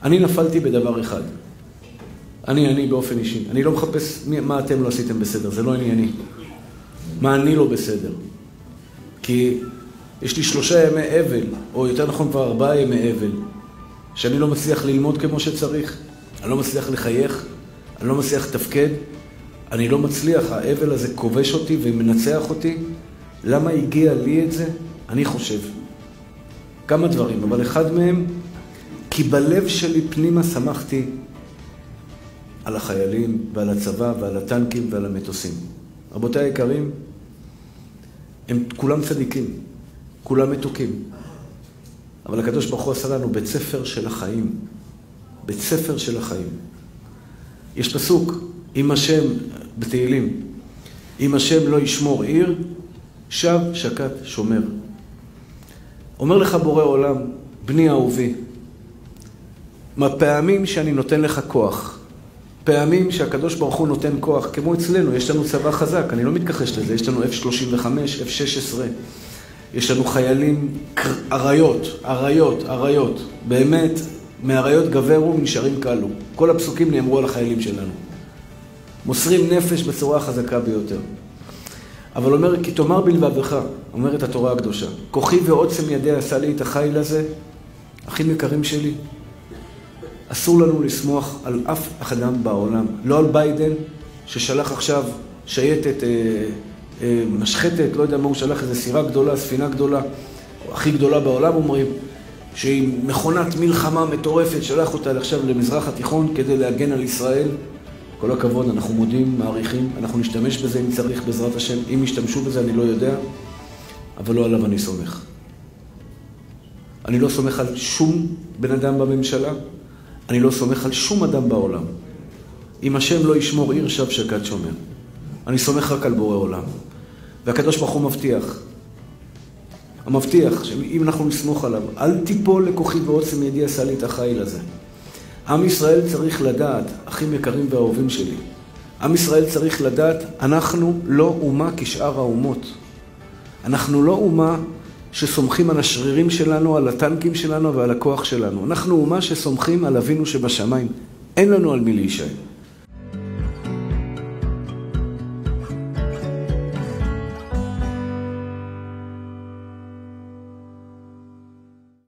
אני נפלתי בדבר אחד. אני באופן אישי. אני לא מחפש מה אתם לא עשיתם בסדר, זה לא ענייני. מה אני לא בסדר. כי יש לי 3 ימי אבל, או יותר נכון כבר 4 ימי אבל, שאני לא מצליח ללמוד כמו שצריך, אני לא מצליח לחייך, אני לא מצליח לתפקד, אני לא מצליח, האבל הזה כובש אותי ומנצח אותי. למה הגיע לי את זה? אני חושב. כמה דברים, אבל אחד מהם, כי בלב שלי פנימה שמחתי על החיילים ועל הצבא ועל הטנקים ועל המטוסים. רבותיי היקרים, הם כולם צדיקים, כולם מתוקים. אבל הקדוש ברוך הוא עשה לנו בית ספר של החיים. בית ספר של החיים. יש פסוק, אם השם, בתהילים, אם השם לא ישמור עיר, שב שקט שומר. אומר לך בורא עולם, בני אהובי, מהפעמים שאני נותן לך כוח, פעמים שהקדוש ברוך הוא נותן כוח, כמו אצלנו, יש לנו צבא חזק, אני לא מתכחש לזה, יש לנו F-35, F-16, יש לנו חיילים, אריות, באמת, מאריות גברו ונשארים קלו. כל הפסוקים נאמרו על החיילים שלנו. מוסרים נפש בצורה החזקה ביותר. אבל אומר, כי תאמר בלבבך, אומרת התורה הקדושה, כוחי ועוצם ידי עשה לי את החיל הזה, אחים יקרים שלי, אסור לנו לשמוח על אף אדם בעולם. לא על ביידן, ששלח עכשיו שייטת, משחטת, לא יודע מה הוא שלח, איזו סירה גדולה, ספינה גדולה, הכי גדולה בעולם אומרים, שהיא מכונת מלחמה מטורפת, שלח אותה עכשיו למזרח התיכון כדי להגן על ישראל. כל הכבוד, אנחנו מודים, מעריכים, אנחנו נשתמש בזה אם צריך בעזרת השם. אם ישתמשו בזה אני לא יודע, אבל לא עליו אני סומך. אני לא סומך על שום בן אדם בממשלה, אני לא סומך על שום אדם בעולם. אם השם לא ישמור עיר, שב שקט שומר. אני סומך רק על בורא עולם. והקדוש ברוך הוא מבטיח. המבטיח שאם אנחנו נסמוך עליו, אל תיפול לכוחי ועוצם ידי עשה לי את החיל הזה. עם ישראל צריך לדעת, אחים יקרים ואהובים שלי, עם ישראל צריך לדעת, אנחנו לא אומה כשאר האומות. אנחנו לא אומה שסומכים על השרירים שלנו, על הטנקים שלנו ועל הכוח שלנו. אנחנו אומה שסומכים על אבינו שבשמיים. אין לנו על מי להישען.